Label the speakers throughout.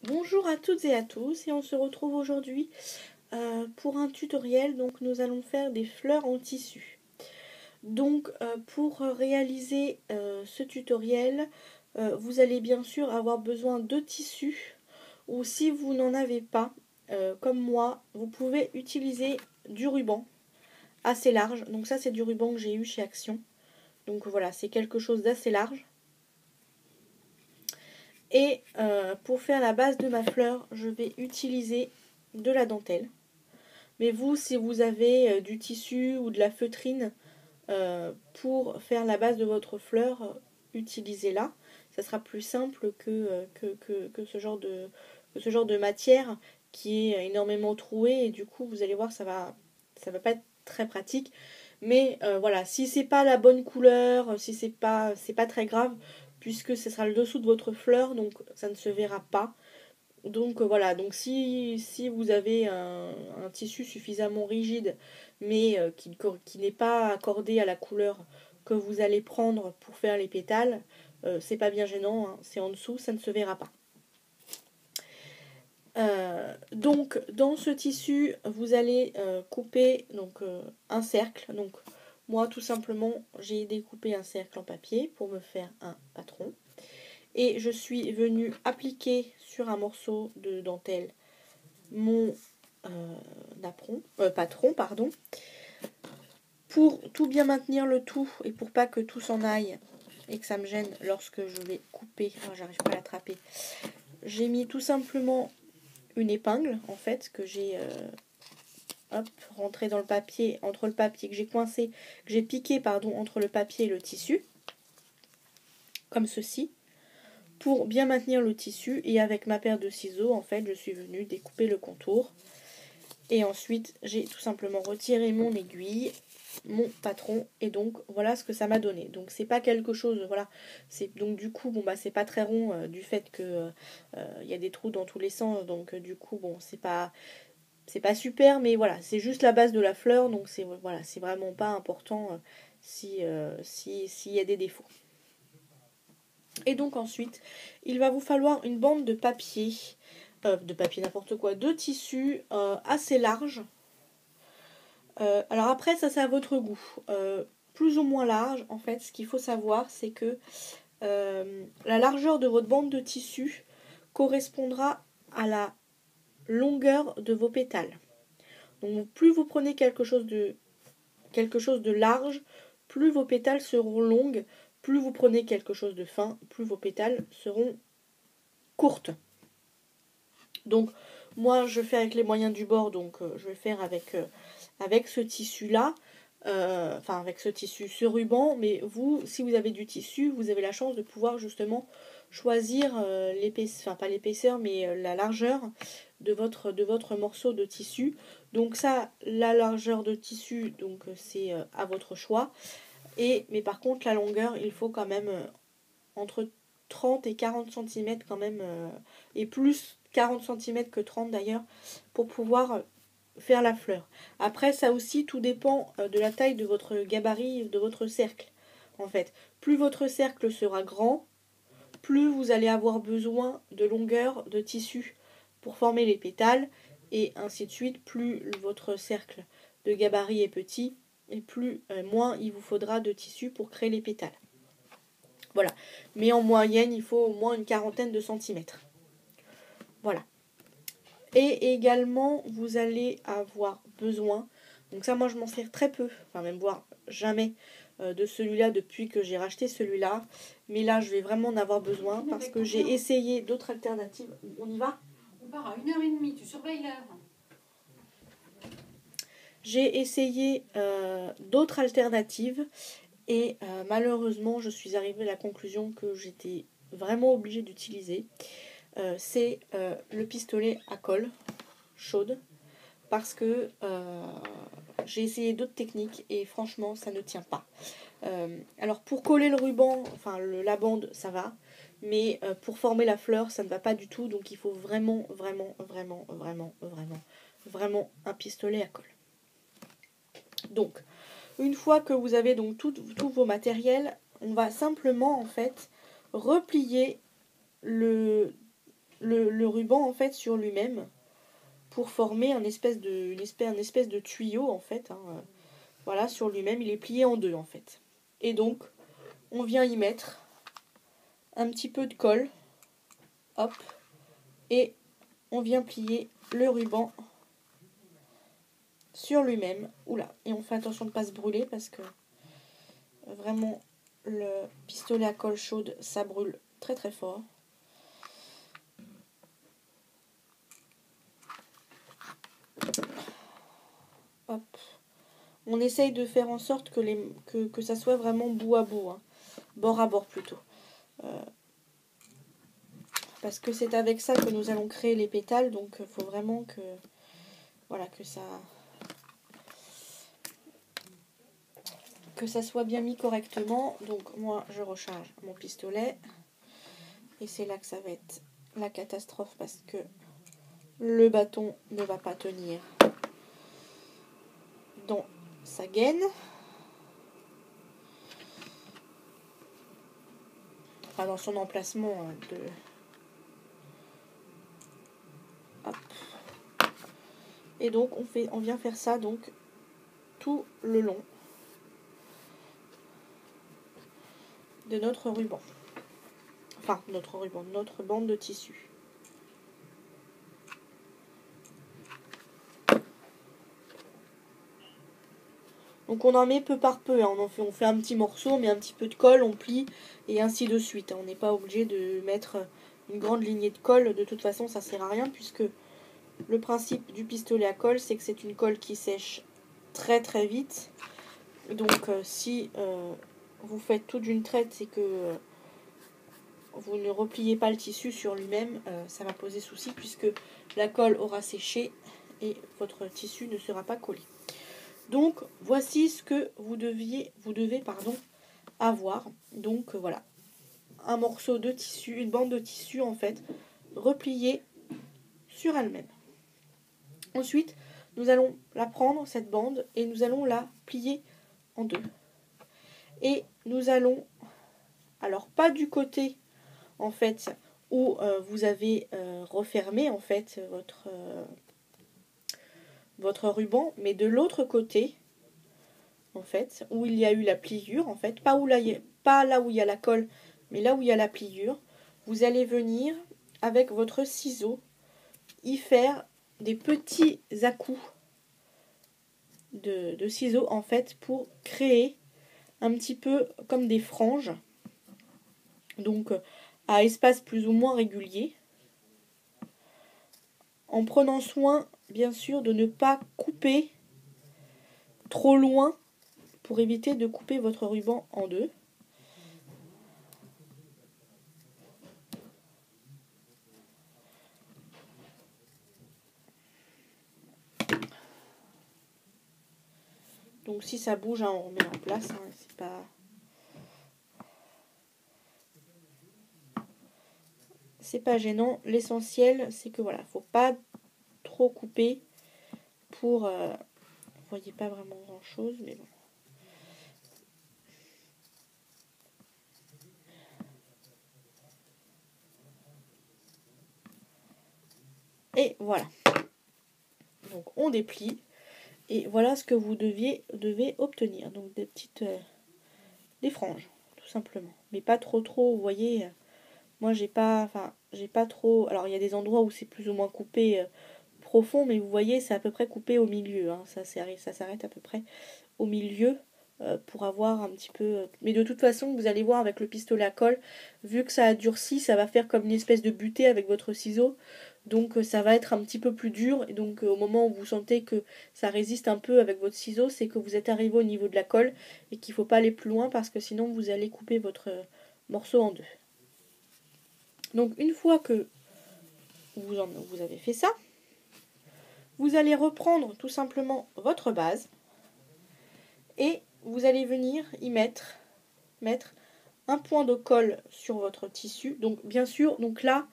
Speaker 1: Bonjour à toutes et à tous et on se retrouve aujourd'hui pour un tutoriel. Donc nous allons faire des fleurs en tissu. Donc pour réaliser ce tutoriel, vous allez bien sûr avoir besoin de tissu, ou si vous n'en avez pas, comme moi, vous pouvez utiliser du ruban assez large. Donc ça c'est du ruban que j'ai eu chez Action. Donc voilà, c'est quelque chose d'assez large. Et pour faire la base de ma fleur, je vais utiliser de la dentelle. Mais vous, si vous avez du tissu ou de la feutrine pour faire la base de votre fleur, utilisez-la. Ça sera plus simple que ce genre de matière qui est énormément trouée. Et du coup, vous allez voir, ça va pas être très pratique. Mais voilà, si c'est pas la bonne couleur, si c'est pas très grave, puisque ce sera le dessous de votre fleur, donc ça ne se verra pas. Donc voilà, donc si vous avez un tissu suffisamment rigide, mais qui n'est pas accordé à la couleur que vous allez prendre pour faire les pétales, c'est pas bien gênant, hein, c'est en dessous, ça ne se verra pas. Donc dans ce tissu, vous allez couper un cercle. Donc moi tout simplement, j'ai découpé un cercle en papier pour me faire un patron. Et je suis venue appliquer sur un morceau de dentelle mon patron, pardon, pour tout bien maintenir le tout et pour pas que tout s'en aille et que ça me gêne lorsque je vais couper. Oh, j'arrive pas à l'attraper. J'ai mis tout simplement une épingle en fait que j'ai rentré dans le papier, entre le papier que j'ai coincé, que j'ai piqué pardon entre le papier et le tissu, comme ceci, pour bien maintenir le tissu. Et avec ma paire de ciseaux en fait je suis venue découper le contour. Et ensuite, j'ai tout simplement retiré mon aiguille, mon patron, et donc voilà ce que ça m'a donné. Donc c'est pas quelque chose, voilà, c'est donc du coup bon bah c'est pas très rond du fait que y a des trous dans tous les sens, donc du coup bon c'est pas super, mais voilà c'est juste la base de la fleur, donc c'est voilà c'est vraiment pas important s'il y a des défauts. Et donc ensuite, il va vous falloir une bande de papier n'importe quoi, de tissu assez large. Alors après, ça c'est à votre goût. Plus ou moins large, en fait, ce qu'il faut savoir, c'est que la largeur de votre bande de tissu correspondra à la longueur de vos pétales. Donc plus vous prenez quelque chose de large, plus vos pétales seront longues. Plus vous prenez quelque chose de fin, plus vos pétales seront courtes. Donc moi je fais avec les moyens du bord, donc je vais faire avec ce tissu là, avec ce tissu, ce ruban, mais vous, si vous avez du tissu, vous avez la chance de pouvoir justement choisir l'épaisseur, enfin pas l'épaisseur, mais la largeur de votre morceau de tissu. Donc ça, la largeur de tissu, donc c'est à votre choix. Mais par contre, la longueur, il faut quand même entre 30 et 40 cm quand même, et plus 40 cm que 30 d'ailleurs, pour pouvoir faire la fleur. Après, ça aussi, tout dépend de la taille de votre gabarit, de votre cercle. En fait, plus votre cercle sera grand, plus vous allez avoir besoin de longueur de tissu pour former les pétales, et ainsi de suite. Plus votre cercle de gabarit est petit, et moins il vous faudra de tissu pour créer les pétales. Voilà. Mais en moyenne, il faut au moins une quarantaine de centimètres. Voilà. Et également, vous allez avoir besoin, donc ça moi je m'en sers très peu, enfin même voire jamais de celui-là depuis que j'ai racheté celui-là. Mais là je vais vraiment en avoir besoin parce que j'ai essayé d'autres alternatives. On y va ?
Speaker 2: On part à 1h30, tu surveilles l'heure.
Speaker 1: J'ai essayé d'autres alternatives et malheureusement je suis arrivée à la conclusion que j'étais vraiment obligée d'utiliser. C'est le pistolet à colle chaude, parce que j'ai essayé d'autres techniques et franchement ça ne tient pas. Alors pour coller le ruban, la bande, ça va, mais pour former la fleur ça ne va pas du tout, donc il faut vraiment un pistolet à colle. Donc une fois que vous avez donc tous vos matériels, on va simplement en fait replier le ruban en fait sur lui-même pour former une espèce de tuyau en fait. Hein. Voilà, sur lui-même, il est plié en deux en fait. Et donc, on vient y mettre un petit peu de colle, hop, et on vient plier le ruban sur lui-même. Oula, et on fait attention de ne pas se brûler parce que vraiment le pistolet à colle chaude, ça brûle très très fort. Hop. On essaye de faire en sorte que ça soit vraiment bout à bout, hein. Bord à bord plutôt. Parce que c'est avec ça que nous allons créer les pétales, donc il faut vraiment que, voilà, que ça soit bien mis correctement. Donc moi je recharge mon pistolet et c'est là que ça va être la catastrophe parce que le bâton ne va pas tenir dans sa gaine. Enfin dans son emplacement de... Hop. Et donc on vient faire ça donc tout le long de notre ruban. Enfin notre ruban, notre bande de tissu. Donc on en met peu par peu, hein. On fait un petit morceau, on met un petit peu de colle, on plie et ainsi de suite. On n'est pas obligé de mettre une grande lignée de colle, de toute façon ça sert à rien puisque le principe du pistolet à colle c'est que c'est une colle qui sèche très très vite. Donc si vous faites tout d'une traite et que vous ne repliez pas le tissu sur lui-même, ça va poser souci puisque la colle aura séché et votre tissu ne sera pas collé. Donc, voici ce que vous devez avoir. Donc, voilà. Un morceau de tissu, une bande de tissu, en fait, repliée sur elle-même. Ensuite, nous allons la prendre, cette bande, et nous allons la plier en deux. Et nous allons, alors pas du côté, en fait, où vous avez refermé, en fait, votre ruban, mais de l'autre côté, en fait, où il y a eu la pliure, en fait, pas là où il y a la colle, mais là où il y a la pliure, vous allez venir avec votre ciseau y faire des petits à-coups de ciseaux, en fait, pour créer un petit peu comme des franges, donc à espace plus ou moins régulier, en prenant soin, bien sûr, de ne pas couper trop loin pour éviter de couper votre ruban en deux. Donc si ça bouge, hein, on remet en place, hein, c'est pas gênant. L'essentiel, c'est que voilà, faut pas trop couper pour... vous voyez pas vraiment grand chose, mais bon. Et voilà. Donc on déplie. Et voilà ce que vous devez obtenir. Donc des petites... des franges, tout simplement. Mais pas trop, vous voyez... moi j'ai pas trop... Alors il y a des endroits où c'est plus ou moins coupé profond, mais vous voyez c'est à peu près coupé au milieu. Hein. Ça s'arrête à peu près au milieu pour avoir un petit peu... Mais de toute façon, vous allez voir avec le pistolet à colle, vu que ça a durci, ça va faire comme une espèce de butée avec votre ciseau. Donc ça va être un petit peu plus dur. Et donc au moment où vous sentez que ça résiste un peu avec votre ciseau, c'est que vous êtes arrivé au niveau de la colle et qu'il ne faut pas aller plus loin parce que sinon vous allez couper votre morceau en deux. Donc une fois que vous avez fait ça, vous allez reprendre tout simplement votre base et vous allez venir y mettre un point de colle sur votre tissu. Donc bien sûr, donc là,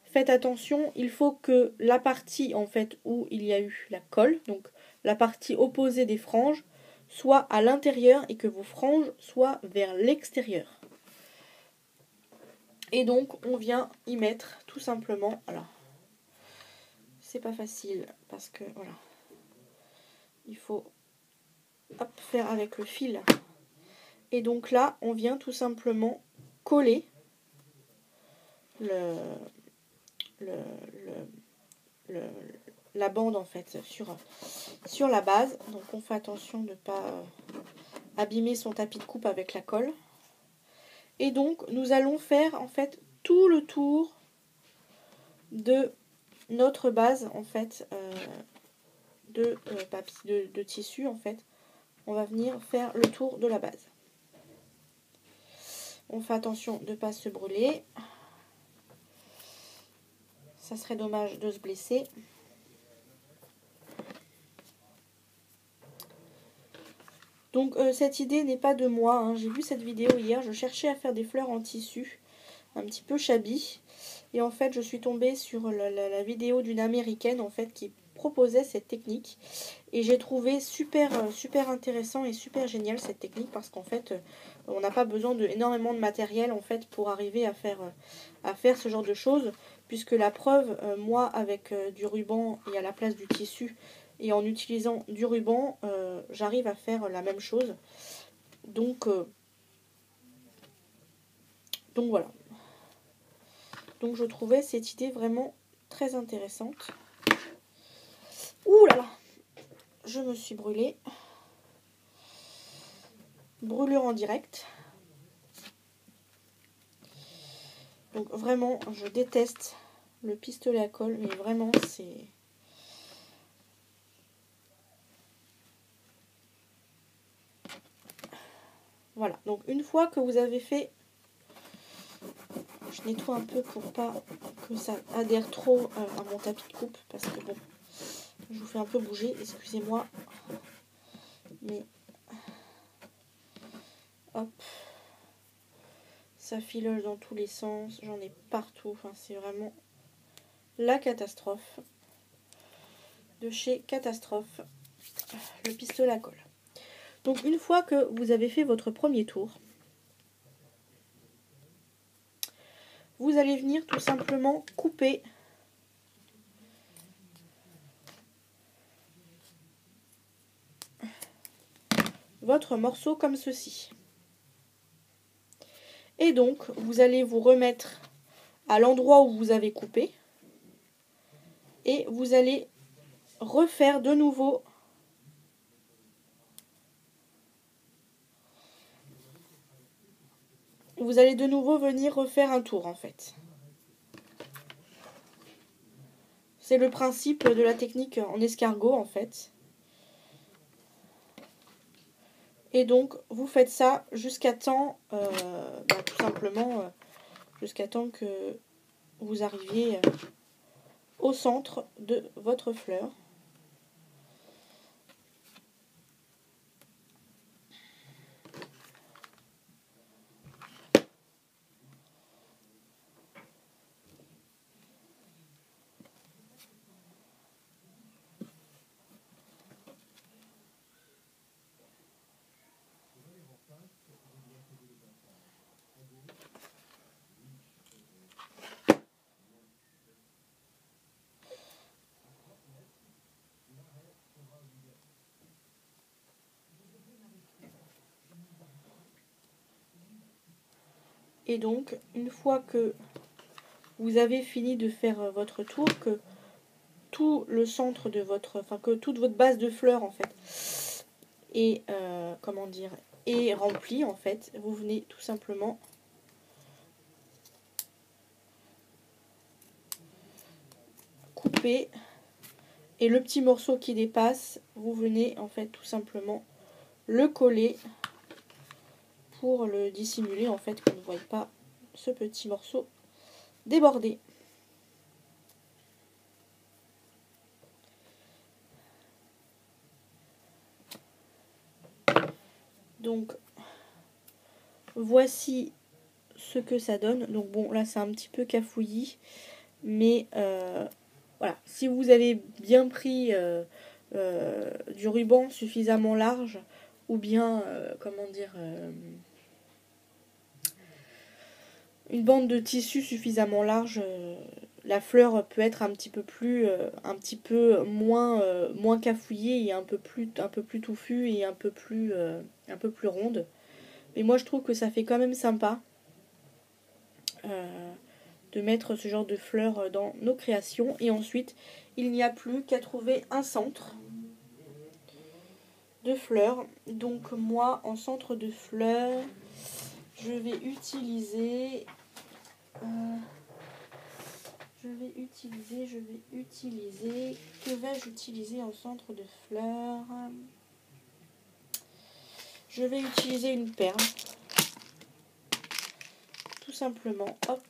Speaker 1: faites attention, il faut que la partie en fait où il y a eu la colle, donc la partie opposée des franges, soit à l'intérieur et que vos franges soient vers l'extérieur. Et donc on vient y mettre tout simplement, alors c'est pas facile parce que voilà, il faut hop, faire avec le fil. Et donc là on vient tout simplement coller le, la bande en fait sur la base. Donc on fait attention de ne pas abîmer son tapis de coupe avec la colle. Et donc nous allons faire en fait tout le tour de notre base en fait de tissu en fait. On va venir faire le tour de la base. On fait attention de ne pas se brûler. Ça serait dommage de se blesser. Donc cette idée n'est pas de moi, hein. J'ai vu cette vidéo hier, je cherchais à faire des fleurs en tissu, un petit peu shabby. Et en fait je suis tombée sur la vidéo d'une américaine en fait qui proposait cette technique. Et j'ai trouvé super intéressant et super génial cette technique parce qu'en fait on n'a pas besoin d'énormément de matériel en fait pour arriver à faire ce genre de choses. Puisque la preuve, moi avec du ruban et à la place du tissu, et en utilisant du ruban, j'arrive à faire la même chose. Donc voilà. Donc je trouvais cette idée vraiment très intéressante. Ouh là là, je me suis brûlée. Brûlure en direct. Donc vraiment, je déteste le pistolet à colle, mais vraiment c'est... Voilà, donc une fois que vous avez fait, je nettoie un peu pour pas que ça adhère trop à mon tapis de coupe, parce que bon, je vous fais un peu bouger, excusez-moi, mais hop, ça filoche dans tous les sens, j'en ai partout, enfin c'est vraiment la catastrophe de chez Catastrophe, le pistolet à colle. Donc une fois que vous avez fait votre premier tour, vous allez venir tout simplement couper votre morceau comme ceci. Et donc, vous allez vous remettre à l'endroit où vous avez coupé. Et vous allez refaire de nouveau venir refaire un tour en fait. C'est le principe de la technique en escargot en fait. Et donc vous faites ça jusqu'à temps, tout simplement, jusqu'à temps que vous arriviez au centre de votre fleur. Et donc, une fois que vous avez fini de faire votre tour, que tout le centre de votre... Enfin, que toute votre base de fleurs, en fait, est, est remplie, en fait, vous venez tout simplement couper. Et le petit morceau qui dépasse, vous venez, en fait, tout simplement le coller pour le dissimuler, en fait, qu'on ne voit pas ce petit morceau débordé. Donc, voici ce que ça donne. Donc bon, là, c'est un petit peu cafouillis, mais voilà. Si vous avez bien pris du ruban suffisamment large, ou bien, une bande de tissu suffisamment large, la fleur peut être un petit peu moins cafouillée et un peu plus touffue et un peu plus ronde. Mais moi je trouve que ça fait quand même sympa de mettre ce genre de fleurs dans nos créations. Et ensuite, il n'y a plus qu'à trouver un centre de fleurs. Donc moi, en centre de fleurs, je vais utiliser... Que vais-je utiliser en centre de fleurs? Je vais utiliser une perle. Tout simplement. Hop.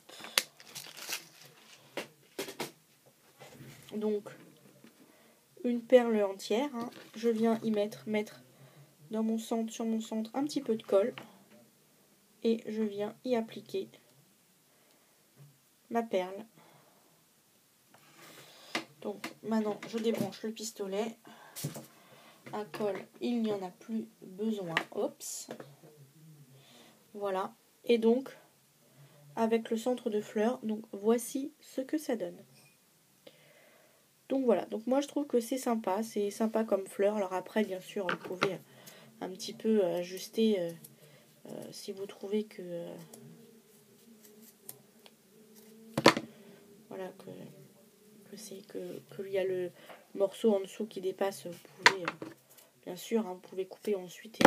Speaker 1: Donc, une perle entière. Hein. Je viens y mettre dans mon centre, sur mon centre, un petit peu de colle. Et je viens y appliquer ma perle. Donc maintenant je débranche le pistolet. À colle, il n'y en a plus besoin. Oups. Voilà. Et donc, avec le centre de fleurs, donc voici ce que ça donne. Donc voilà. Donc moi je trouve que c'est sympa comme fleur. Alors après, bien sûr, vous pouvez un petit peu ajuster si vous trouvez que... voilà, qu'il y a le morceau en dessous qui dépasse, vous pouvez bien sûr, hein, vous pouvez couper ensuite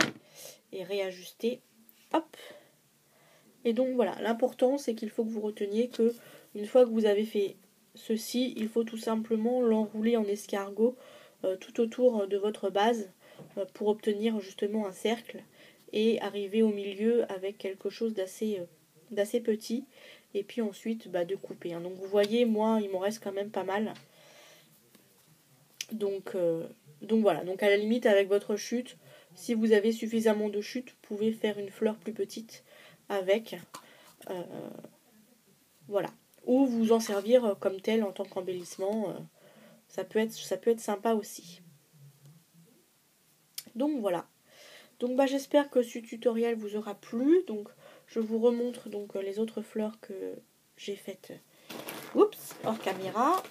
Speaker 1: et réajuster. Hop. Et donc voilà, l'important c'est qu'il faut que vous reteniez que une fois que vous avez fait ceci, il faut tout simplement l'enrouler en escargot tout autour de votre base pour obtenir justement un cercle et arriver au milieu avec quelque chose d'assez petit. Et puis ensuite de couper. Hein. Donc vous voyez, moi il m'en reste quand même pas mal. Donc voilà, donc à la limite avec votre chute, si vous avez suffisamment de chute, vous pouvez faire une fleur plus petite avec. Voilà. Ou vous en servir comme tel en tant qu'embellissement. Ça peut être sympa aussi. Donc voilà. Donc j'espère que ce tutoriel vous aura plu. Donc je vous remontre donc les autres fleurs que j'ai faites. Oups, hors caméra.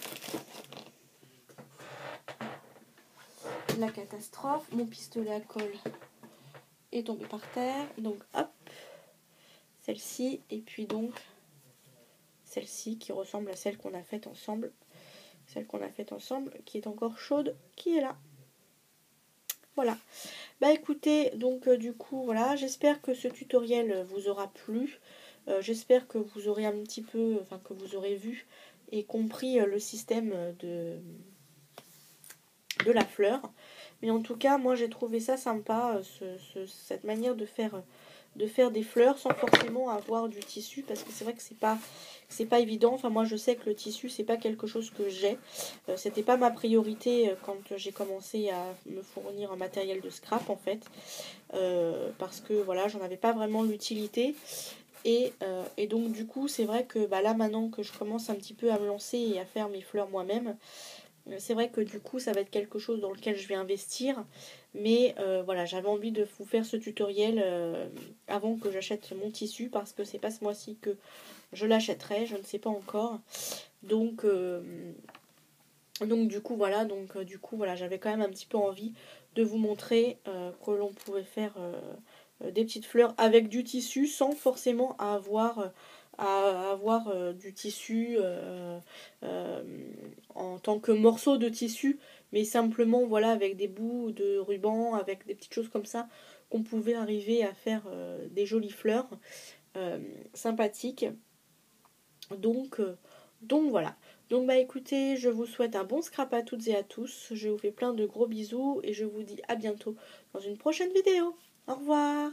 Speaker 1: La catastrophe. Mon pistolet à colle est tombé par terre. Donc hop. Celle-ci. Et puis donc celle-ci qui ressemble à celle qu'on a faite ensemble. Celle qu'on a faite ensemble qui est encore chaude. Qui est là. Voilà. Écoutez, donc du coup, voilà, j'espère que ce tutoriel vous aura plu. J'espère que vous aurez un petit peu, que vous aurez vu et compris le système de la fleur. Mais en tout cas, moi j'ai trouvé ça sympa, cette manière de faire des fleurs sans forcément avoir du tissu, parce que c'est vrai que c'est pas évident. Enfin, moi je sais que le tissu c'est pas quelque chose que j'ai, c'était pas ma priorité quand j'ai commencé à me fournir en matériel de scrap en fait, parce que voilà, j'en avais pas vraiment l'utilité. Et donc du coup c'est vrai que là maintenant que je commence un petit peu à me lancer et à faire mes fleurs moi-même, c'est vrai que du coup ça va être quelque chose dans lequel je vais investir. Mais voilà, j'avais envie de vous faire ce tutoriel avant que j'achète mon tissu, parce que c'est pas ce mois-ci que je l'achèterai, je ne sais pas encore. Donc du coup voilà, j'avais quand même un petit peu envie de vous montrer que l'on pouvait faire des petites fleurs avec du tissu sans forcément avoir du tissu en tant que morceau de tissu, mais simplement voilà avec des bouts de ruban, avec des petites choses comme ça, qu'on pouvait arriver à faire des jolies fleurs sympathiques. Donc voilà. Donc écoutez, je vous souhaite un bon scrap à toutes et à tous. Je vous fais plein de gros bisous et je vous dis à bientôt dans une prochaine vidéo. Au revoir.